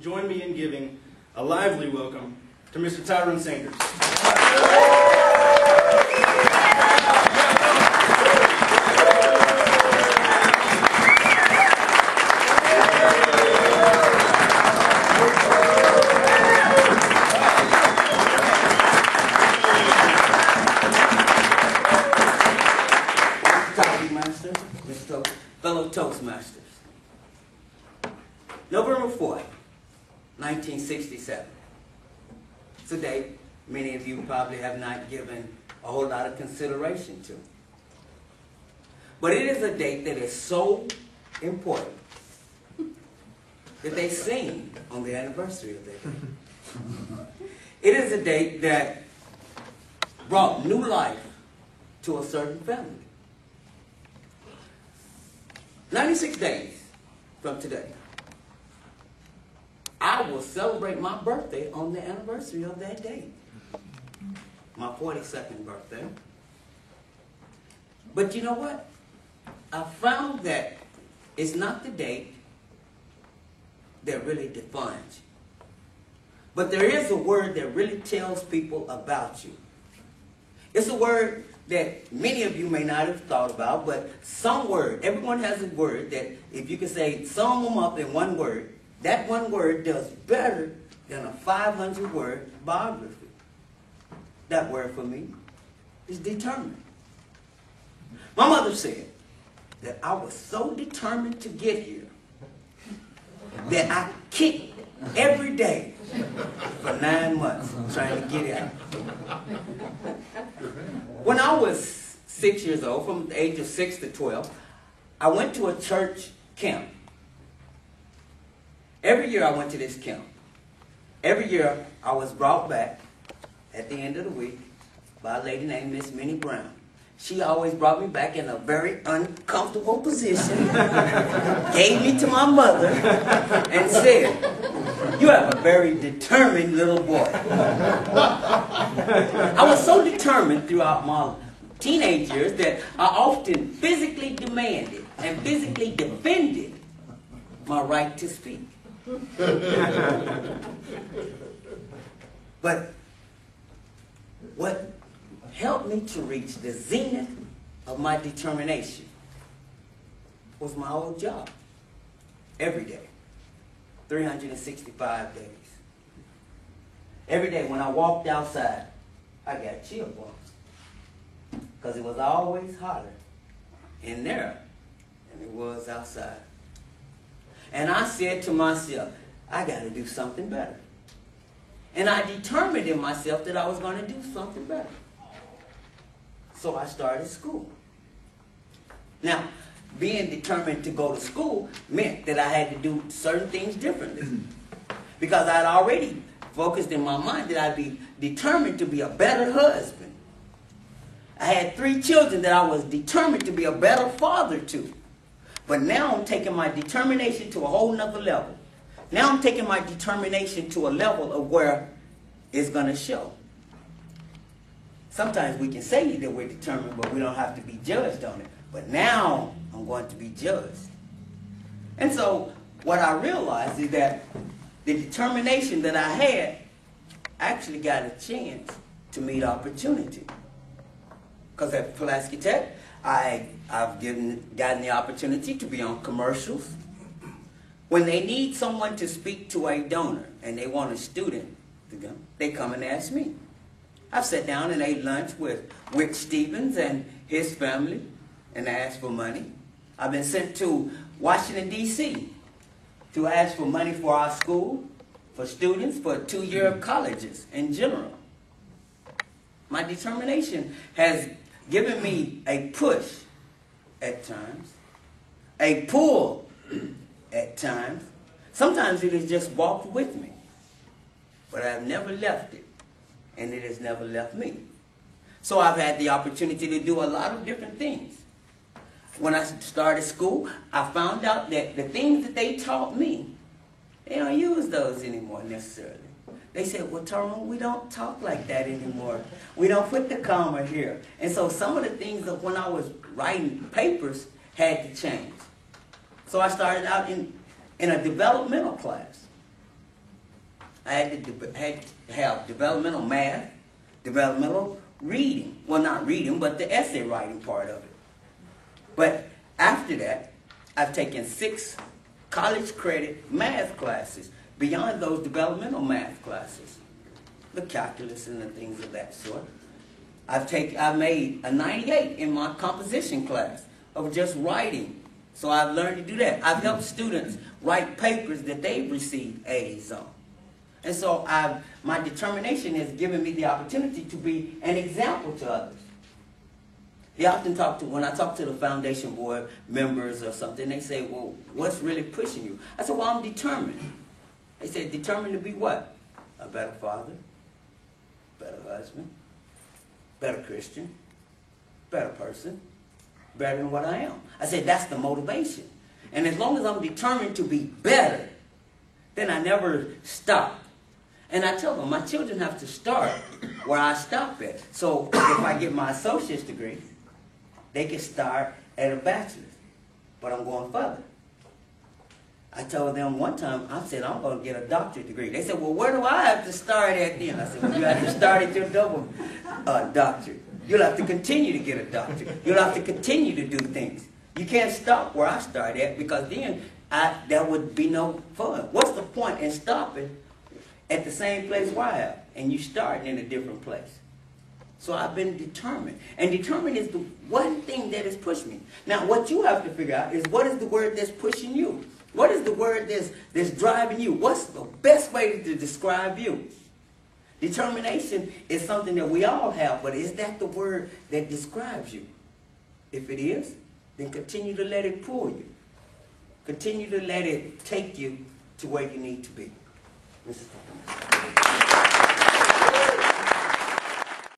join me in giving a lively welcome to Mr. Tyrone Sanders. Mr. Fellow Toastmasters. November 4th, 1967. It's a date many of you probably have not given a whole lot of consideration to. But it is a date that is so important that they sing on the anniversary of that day. It is a date that brought new life to a certain family. 96 days from today, I will celebrate my birthday on the anniversary of that day. My 42nd birthday. But you know what? I found that it's not the date that really defines you. But there is a word that really tells people about you. It's a word that many of you may not have thought about, but some word, everyone has a word that if you can say, sum them up in one word, that one word does better than a 500-word biography. That word for me is determined. My mother said that I was so determined to get here that I kicked every day for 9 months trying to get out. When I was 6 years old, from the age of 6 to 12, I went to a church camp. Every year I went to this camp. Every year I was brought back at the end of the week by a lady named Miss Minnie Brown. She always brought me back in a very uncomfortable position, gave me to my mother, and said, "You have a very determined little boy." I was so determined throughout my teenage years that I often physically demanded and physically defended my right to speak. But what helped me to reach the zenith of my determination was my old job. Every day. 365 days. Every day when I walked outside, I got chill bumps. Because it was always hotter in there than it was outside. And I said to myself, I got to do something better. And I determined in myself that I was going to do something better. So I started school. Now, being determined to go to school meant that I had to do certain things differently. Because I'd already focused in my mind that I'd be determined to be a better husband. I had 3 children that I was determined to be a better father to. But now I'm taking my determination to a whole nother level. Now I'm taking my determination to a level of where it's going to show. Sometimes we can say that we're determined, but we don't have to be judged on it. But now I'm going to be judged. And so what I realized is that the determination that I had actually got a chance to meet opportunity. Because at Pulaski Tech, I've gotten the opportunity to be on commercials. When they need someone to speak to a donor and they want a student to go, they come and ask me. I've sat down and ate lunch with Rick Stevens and his family and asked for money. I've been sent to Washington, D.C. to ask for money for our school, for students, for 2-year colleges in general. My determination has given me a push at times, a pull at times. Sometimes it has just walked with me, but I've never left it, and it has never left me. So I've had the opportunity to do a lot of different things. When I started school, I found out that the things that they taught me, they don't use those anymore necessarily. They said, well, Tyrone, we don't talk like that anymore. We don't put the comma here. And so some of the things that when I was writing papers had to change. So I started out in a developmental class. I had to have developmental math, developmental reading. Well, not reading, but the essay writing part of it. But after that, I've taken 6 college credit math classes beyond those developmental math classes, the calculus and the things of that sort. I made a 98 in my composition class of just writing. So I've learned to do that. I've helped students write papers that they've received A's on. And so my determination has given me the opportunity to be an example to others. They often when I talk to the foundation board members or something, they say, well, what's really pushing you? I said, well, I'm determined. They said, determined to be what? A better father, better husband, better Christian, better person, better than what I am. I said, that's the motivation. And as long as I'm determined to be better, then I never stop. And I tell them, my children have to start where I stop at. So if I get my associate's degree, they can start at a bachelor's. But I'm going further. I told them one time, I said, I'm going to get a doctorate degree. They said, well, where do I have to start at then? I said, well, you have to start at your double doctorate. You'll have to continue to get a doctorate. You'll have to continue to do things. You can't stop where I started at, because then there would be no fun. What's the point in stopping at the same place where I am and you starting in a different place? So I've been determined. And determined is the one thing that has pushed me. Now, what you have to figure out is, what is the word that's pushing you? What is the word that's driving you? What's the best way to describe you? Determination is something that we all have, but is that the word that describes you? If it is, then continue to let it pull you. Continue to let it take you to where you need to be. Mrs.